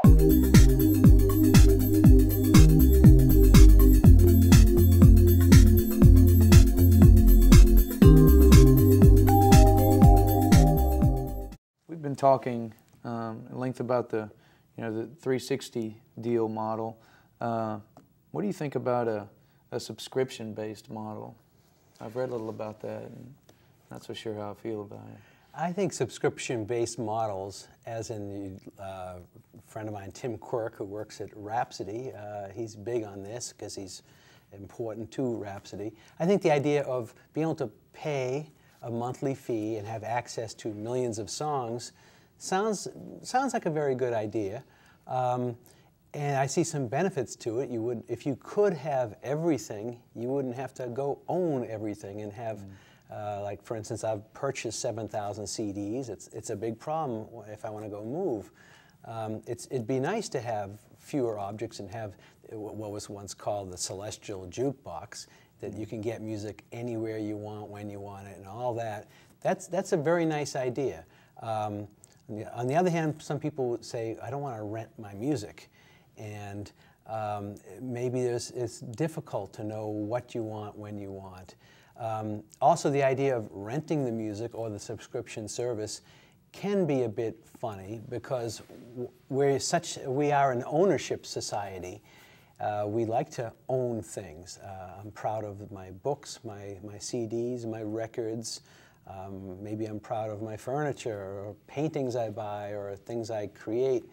We've been talking at length about the 360 deal model. What do you think about a subscription-based model? I've read a little about that, and not so sure how I feel about it. I think subscription-based models, as in a friend of mine, Tim Quirk, who works at Rhapsody, he's big on this because he's important to Rhapsody. I think the idea of being able to pay a monthly fee and have access to millions of songs sounds like a very good idea. And I see some benefits to it. If you could have everything, you wouldn't have to go own everything and have, like for instance, I've purchased 7,000 CDs. It's a big problem if I want to go move. It'd be nice to have fewer objects and have what was once called the celestial jukebox, that you can get music anywhere you want, when you want it, and all that. That's a very nice idea. On the other hand, some people would say, I don't want to rent my music. And maybe it's difficult to know what you want, when you want. Also, the idea of renting the music or the subscription service can be a bit funny because we are an ownership society. We like to own things. I'm proud of my books, my CDs, my records. Maybe I'm proud of my furniture or paintings I buy or things I create.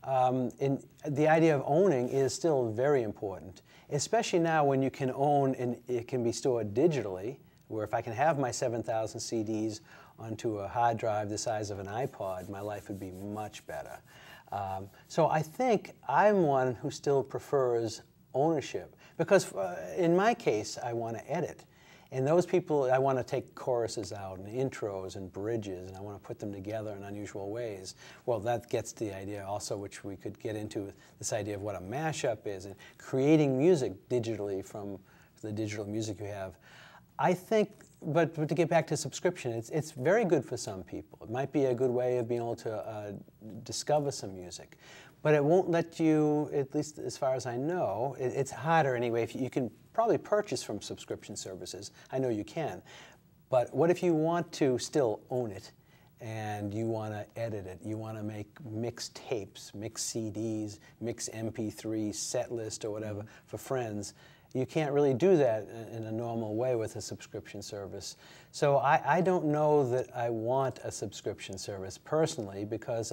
And the idea of owning is still very important, especially now when you can own and it can be stored digitally, where if I can have my 7,000 CDs onto a hard drive the size of an iPod, my life would be much better. So I think I'm one who still prefers ownership because in my case, I want to edit. And those people, I want to take choruses out and intros and bridges, and I want to put them together in unusual ways. Well, that gets to the idea also, which we could get into, this idea of what a mashup is and creating music digitally from the digital music you have. I think, but to get back to subscription, it's very good for some people. It might be a good way of being able to discover some music. But it won't let you, at least as far as I know, it's harder anyway. If you can probably purchase from subscription services. I know you can. But what if you want to still own it and you want to edit it? You want to make mixed tapes, mixed CDs, mixed MP3 set list or whatever for friends. You can't really do that in a normal way with a subscription service. So I don't know that I want a subscription service personally because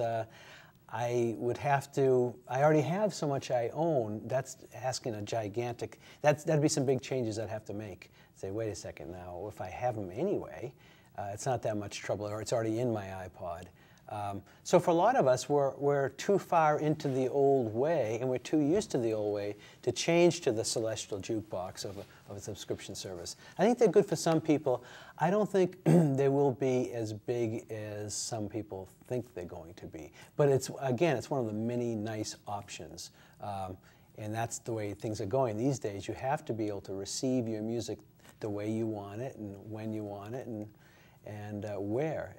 I would have to, I already have so much I own, that's asking a gigantic, that'd be some big changes I'd have to make. Say, wait a second now, if I have them anyway, it's not that much trouble, or it's already in my iPod. So for a lot of us, we're too far into the old way, and we're too used to the old way to change to the celestial jukebox of a subscription service. I think they're good for some people. I don't think they will be as big as some people think they're going to be. But again, it's one of the many nice options. And that's the way things are going these days. You have to be able to receive your music the way you want it and when you want it and where.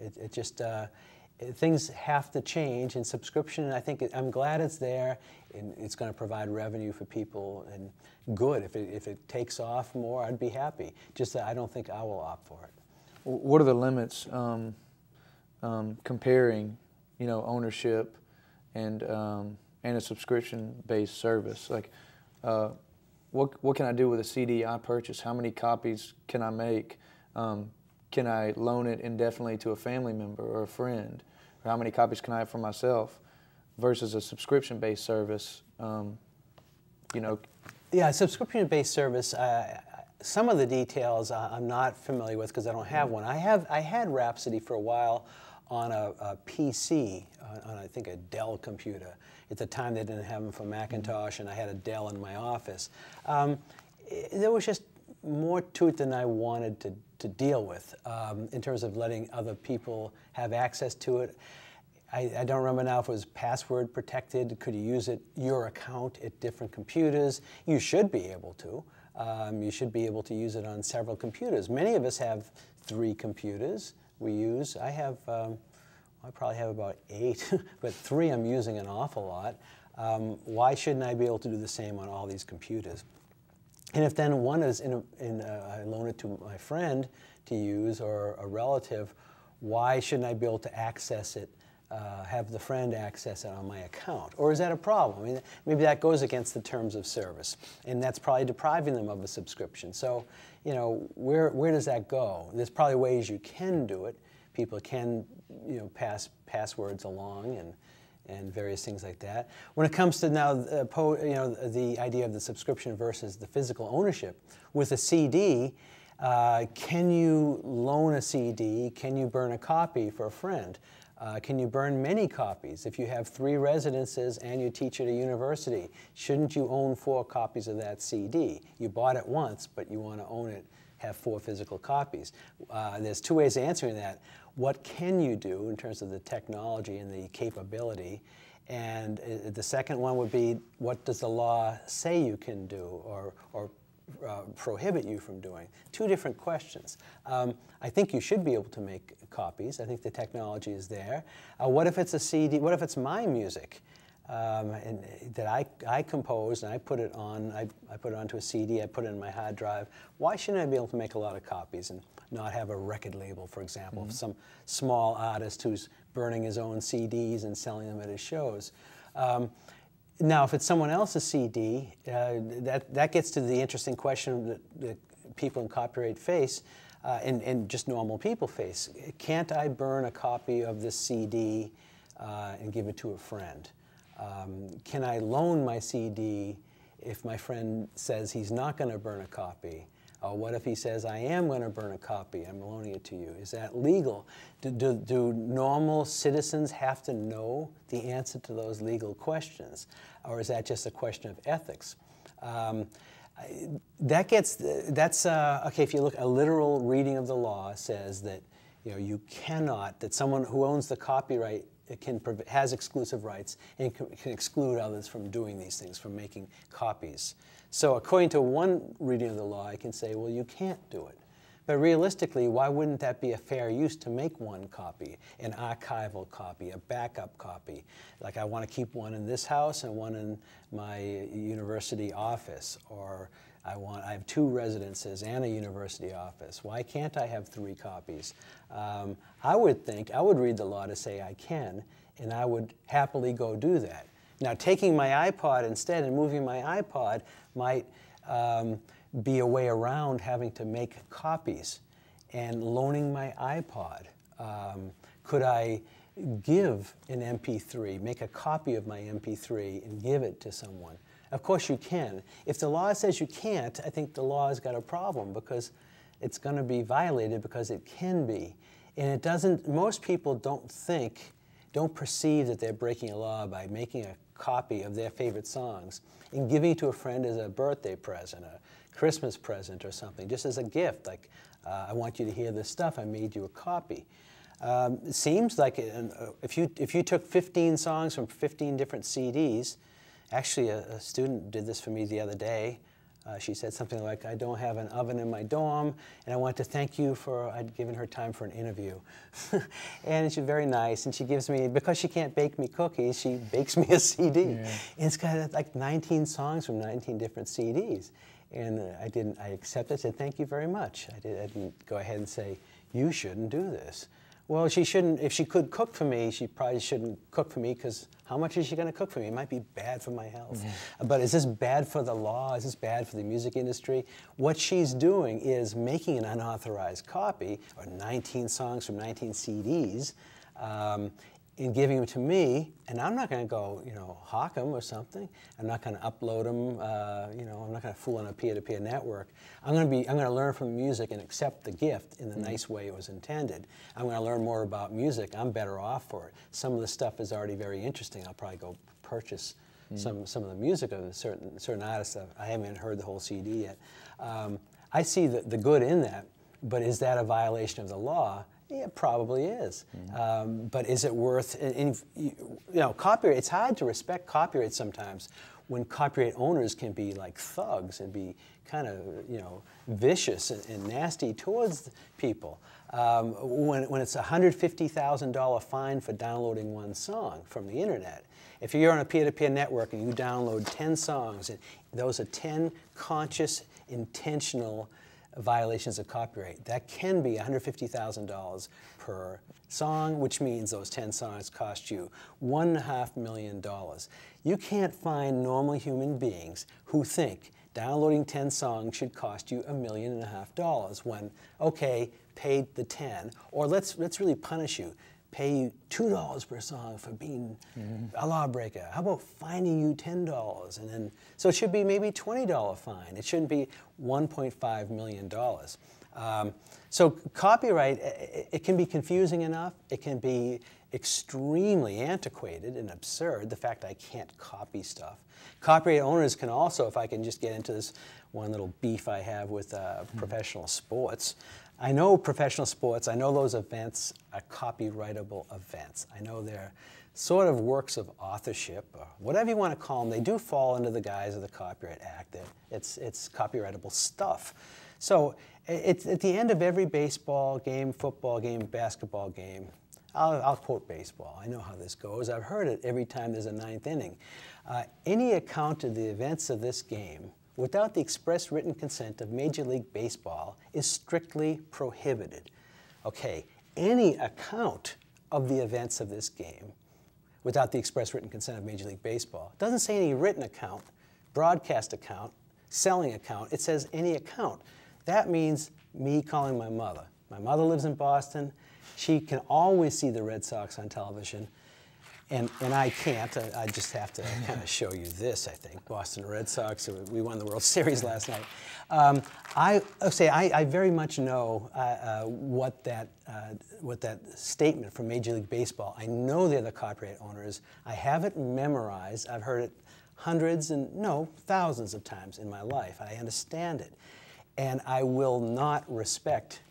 Things have to change, and subscription, I think, I'm glad it's there, and it's going to provide revenue for people, and good. If it takes off more, I'd be happy. Just that I don't think I will opt for it. What are the limits comparing, ownership and a subscription-based service? Like, what can I do with a CD I purchase? How many copies can I make? Can I loan it indefinitely to a family member or a friend? Or how many copies can I have for myself versus a subscription-based service? Yeah, a subscription-based service, some of the details I'm not familiar with because I don't have one. I had Rhapsody for a while on a PC, on I think a Dell computer. At the time they didn't have them for Macintosh, and I had a Dell in my office. There was just more to it than I wanted to deal with in terms of letting other people have access to it. I don't remember now if it was password protected. Could you use your account at different computers? You should be able to. You should be able to use it on several computers. Many of us have 3 computers we use. I probably have about 8, but 3 I'm using an awful lot. Why shouldn't I be able to do the same on all these computers? And if then one is I loan it to my friend to use or a relative, why shouldn't I be able to access it, have the friend access it on my account? Or is that a problem? I mean, maybe that goes against the terms of service, and that's probably depriving them of a subscription. So, you know, where does that go? There's probably ways you can do it. People can, you know, pass passwords along and various things like that. When it comes to now, you know, the idea of the subscription versus the physical ownership, with a CD, can you loan a CD? Can you burn a copy for a friend? Can you burn many copies? If you have 3 residences and you teach at a university, shouldn't you own 4 copies of that CD? You bought it once, but you want to own it, have 4 physical copies. There's 2 ways of answering that. What can you do in terms of the technology and the capability? And the second one would be, what does the law say you can do or prohibit you from doing? 2 different questions. I think you should be able to make copies. I think the technology is there. What if it's a CD? What if it's my music and that I composed and I put it on? I put it onto a CD. I put it in my hard drive. Why shouldn't I be able to make a lot of copies and not have a record label, for example, some small artist who's burning his own CDs and selling them at his shows? Now, if it's someone else's CD, that gets to the interesting question that people in copyright face, and just normal people face. Can't I burn a copy of this CD and give it to a friend? Can I loan my CD if my friend says he's not going to burn a copy? What if he says, I am going to burn a copy, I'm loaning it to you? Is that legal? Do normal citizens have to know the answer to those legal questions? Or is that just a question of ethics? Okay, if you look, a literal reading of the law says that, you know, you cannot, that someone who owns the copyright has exclusive rights and can exclude others from doing these things, from making copies. So according to one reading of the law, I can say, well, you can't do it. But realistically, why wouldn't that be a fair use to make one copy, an archival copy, a backup copy? Like I want to keep one in this house and one in my university office, or I have 2 residences and a university office. Why can't I have 3 copies? I would read the law to say I can, and I would happily go do that. Now, taking my iPod instead and moving my iPod might be a way around having to make copies and loaning my iPod. Could I give an MP3, make a copy of my MP3 and give it to someone? Of course you can. If the law says you can't, I think the law has got a problem because it's going to be violated because it can be. And it doesn't, most people don't perceive that they're breaking a law by making a copy of their favorite songs and giving it to a friend as a birthday present, a Christmas present or something, just as a gift, like, I want you to hear this stuff, I made you a copy. It seems like if you took 15 songs from 15 different CDs, actually a student did this for me the other day. She said something like, I don't have an oven in my dorm, and I want to thank you for, I'd given her time for an interview. And she's very nice, and she gives me, because she can't bake me cookies, she bakes me a CD. Yeah. And it's got like 19 songs from 19 different CDs. And I accepted, I said, thank you very much. I didn't go ahead and say, you shouldn't do this. Well, she shouldn't, if she could cook for me, she probably shouldn't cook for me because how much is she going to cook for me? It might be bad for my health. Mm-hmm. But is this bad for the law? Is this bad for the music industry? What she's doing is making an unauthorized copy, or 19 songs from 19 CDs, and giving them to me, and I'm not going to go, you know, hawk them or something. I'm not going to upload them. You know, I'm not going to fool on a peer-to-peer network. I'm going to learn from music and accept the gift in the nice way it was intended. I'm going to learn more about music. I'm better off for it. Some of the stuff is already very interesting. I'll probably go purchase some of the music of certain artists. I haven't even heard the whole CD yet. I see the good in that, but is that a violation of the law? Yeah, it probably is. Mm-hmm. But is it worth, you know, copyright, it's hard to respect copyright sometimes when copyright owners can be like thugs and be kind of, you know, vicious and nasty towards people. When it's a $150,000 fine for downloading one song from the internet, If you're on a peer-to-peer network and you download 10 songs, and those are 10 conscious, intentional violations of copyright, that can be $150,000 per song, which means those 10 songs cost you $1.5 million. You can't find normal human beings who think downloading 10 songs should cost you $1.5 million when, okay, pay the 10, or let's really punish you. Pay you $2 per song for being a lawbreaker. How about fining you $10? And then, so it should be maybe $20 fine. It shouldn't be $1.5 million. So copyright, it can be confusing enough. It can be extremely antiquated and absurd, the fact I can't copy stuff. Copyright owners can also, if I can just get into this one little beef I have with professional sports. I know professional sports, I know those events are copyrightable events. I know they're sort of works of authorship, or whatever you want to call them. They do fall under the guise of the Copyright Act. It's copyrightable stuff. So it's at the end of every baseball game, football game, basketball game. I'll quote baseball. I know how this goes. I've heard it every time there's a ninth inning. Any account of the events of this game without the express written consent of Major League Baseball is strictly prohibited. Okay, any account of the events of this game without the express written consent of Major League Baseball. It doesn't say any written account, broadcast account, selling account. It says any account. That means me calling my mother. My mother lives in Boston. She can always see the Red Sox on television. And I can't. I just have to kind of show you this, I think. Boston Red Sox, we won the World Series last night. I very much know what that statement from Major League Baseball, I know they're the copyright owners. I have it memorized. I've heard it hundreds and, no, thousands of times in my life. I understand it. And I will not respect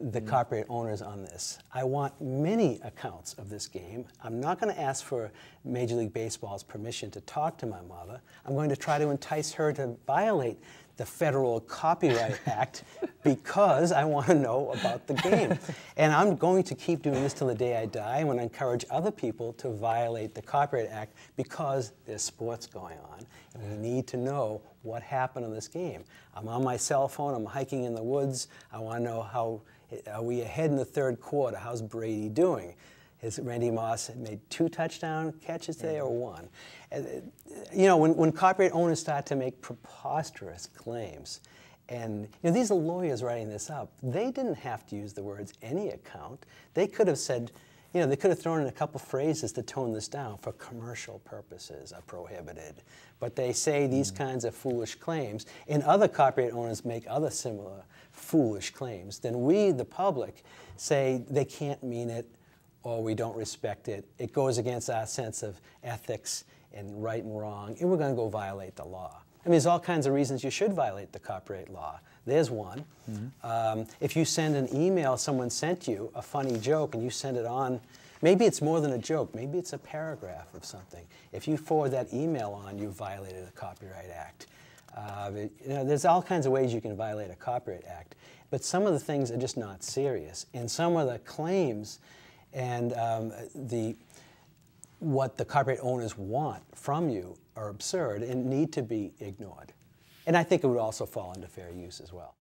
the copyright owners on this. I want many accounts of this game. I'm not going to ask for Major League Baseball's permission to talk to my mother. I'm going to try to entice her to violate the Federal Copyright Act because I want to know about the game. And I'm going to keep doing this till the day I die. I'm going to encourage other people to violate the Copyright Act because there's sports going on. And we need to know what happened in this game. I'm on my cell phone. I'm hiking in the woods. I want to know how, are we ahead in the third quarter? How's Brady doing? Has Randy Moss made 2 touchdown catches today or 1? You know, when copyright owners start to make preposterous claims, and you know, these are lawyers writing this up, they didn't have to use the words any account. They could have said, you know, they could have thrown in a couple phrases to tone this down. For commercial purposes are prohibited. But they say these kinds of foolish claims, and other copyright owners make other similar foolish claims. Then we, the public, say they can't mean it, or we don't respect it. It goes against our sense of ethics and right and wrong, and we're going to go violate the law. I mean, there's all kinds of reasons you should violate the copyright law. There's one. If you send an email, someone sent you a funny joke, and you send it on, maybe it's more than a joke, maybe it's a paragraph of something. If you forward that email on, you violated the Copyright Act. You know, there's all kinds of ways you can violate a Copyright Act, but some of the things are just not serious, and some of the claims and what the copyright owners want from you are absurd and need to be ignored. And I think it would also fall under fair use as well.